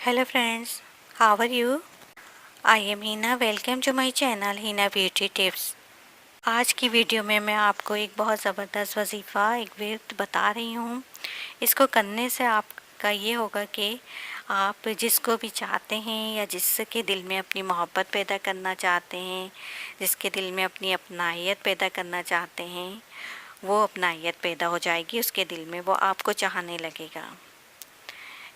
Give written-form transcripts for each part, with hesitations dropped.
Hello friends, how are you? I am Hina. Welcome to my channel Hina Beauty Tips. आज की video में मैं आपको एक बहुत ज़बरदस्त वजीफ़ा एक विर्द बता रही हूँ। इसको करने से आपका ये होगा कि आप जिसको भी चाहते हैं या जिसके दिल में अपनी मोहब्बत पैदा करना चाहते हैं, जिसके दिल में अपनी अपनायत पैदा करना चाहते हैं, वो अपनायत पैदा हो जाएगी उसके दिल में, वो आपको चाहने लगेगा।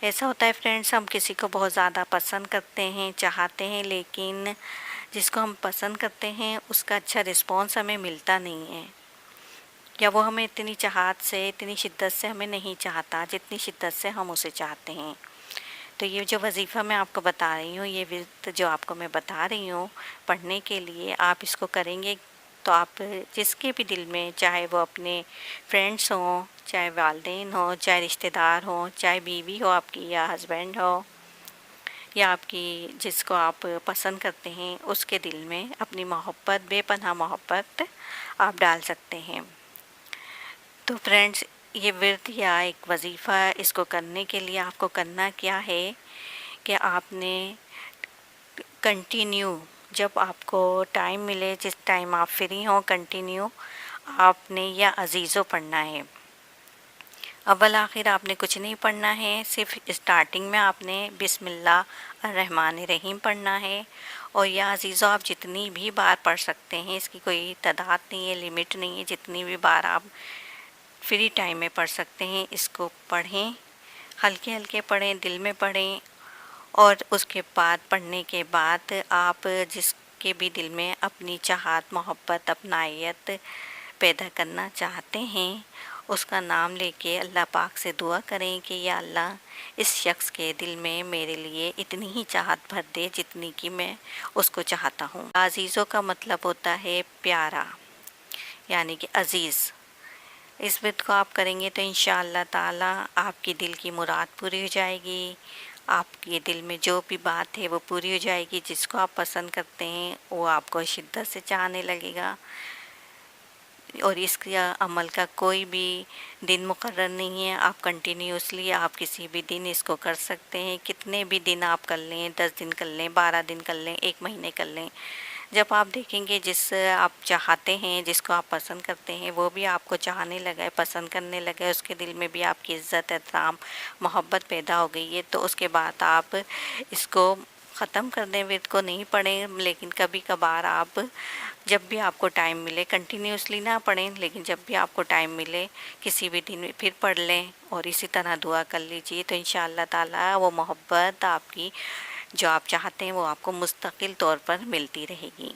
ऐसा होता है फ्रेंड्स, हम किसी को बहुत ज़्यादा पसंद करते हैं, चाहते हैं, लेकिन जिसको हम पसंद करते हैं उसका अच्छा रिस्पॉन्स हमें मिलता नहीं है, या वो हमें इतनी चाहत से, इतनी शिद्दत से हमें नहीं चाहता जितनी शिद्दत से हम उसे चाहते हैं। तो ये जो वजीफ़ा मैं आपको बता रही हूँ, ये विर्द जो आपको मैं बता रही हूँ पढ़ने के लिए, आप इसको करेंगे तो आप जिसके भी दिल में, चाहे वो अपने फ्रेंड्स हों, चाहे वालिदैन हो, चाहे रिश्तेदार हों, चाहे बीवी हो आपकी या हस्बैंड हो, या आपकी जिसको आप पसंद करते हैं, उसके दिल में अपनी मोहब्बत, बेपनाह मोहब्बत आप डाल सकते हैं। तो फ्रेंड्स, ये विर्द या एक वजीफ़ा, इसको करने के लिए आपको करना क्या है कि आपने कंटिन्यू, जब आपको टाइम मिले, जिस टाइम आप फ्री हों, कंटिन्यू आपने या अज़ीज़ो पढ़ना है। अव्वल आखिर आपने कुछ नहीं पढ़ना है, सिर्फ स्टार्टिंग में आपने बिस्मिल्लाह अर्रहमान रहीम पढ़ना है। और या अज़ीज़ो आप जितनी भी बार पढ़ सकते हैं, इसकी कोई तादाद नहीं है, लिमिट नहीं है, जितनी भी बार आप फ्री टाइम में पढ़ सकते हैं इसको पढ़ें। हल्के हल्के पढ़ें, दिल में पढ़ें। और उसके बाद, पढ़ने के बाद, आप जिसके भी दिल में अपनी चाहत, मोहब्बत, अपनायत पैदा करना चाहते हैं, उसका नाम लेके अल्लाह पाक से दुआ करें कि या अल्लाह, इस शख्स के दिल में मेरे लिए इतनी ही चाहत भर दे जितनी कि मैं उसको चाहता हूँ। अज़ीज़ों का मतलब होता है प्यारा, यानी कि अज़ीज़। इस विर्द को आप करेंगे तो इंशाअल्लाह ताला आपकी दिल की मुराद पूरी हो जाएगी। आपके दिल में जो भी बात है वो पूरी हो जाएगी। जिसको आप पसंद करते हैं वो आपको शिद्दत से चाहने लगेगा। और इसका अमल का कोई भी दिन मुकर्रर नहीं है, आप कंटिन्यूसली आप किसी भी दिन इसको कर सकते हैं। कितने भी दिन आप कर लें, 10 दिन कर लें, 12 दिन कर लें, 1 महीने कर लें। जब आप देखेंगे जिस आप चाहते हैं, जिसको आप पसंद करते हैं, वो भी आपको चाहने लगा है, पसंद करने लगा है, उसके दिल में भी आपकी इज़्ज़त, एहतराम, मोहब्बत पैदा हो गई है, तो उसके बाद आप इसको ख़त्म कर दें, विर्द को नहीं पढ़ें। लेकिन कभी कभार आप, जब भी आपको टाइम मिले, कंटिन्यूसली ना पढ़ें, लेकिन जब भी आपको टाइम मिले किसी भी दिन फिर पढ़ लें और इसी तरह दुआ कर लीजिए। तो इंशाअल्लाह ताला वो मोहब्बत आपकी जो आप चाहते हैं वो आपको मुस्तकिल तौर पर मिलती रहेगी।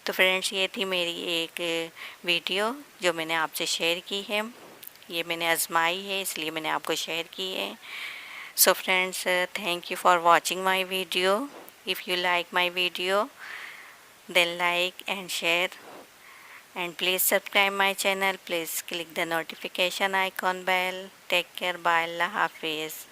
तो फ्रेंड्स, ये थी मेरी एक वीडियो जो मैंने आपसे शेयर की है। ये मैंने आजमाई है, इसलिए मैंने आपको शेयर की है। So friends, thank you for watching my video. If you like my video, then like and share, and please subscribe my channel. Please click the notification icon bell. Take care. Bye. Allah Hafiz.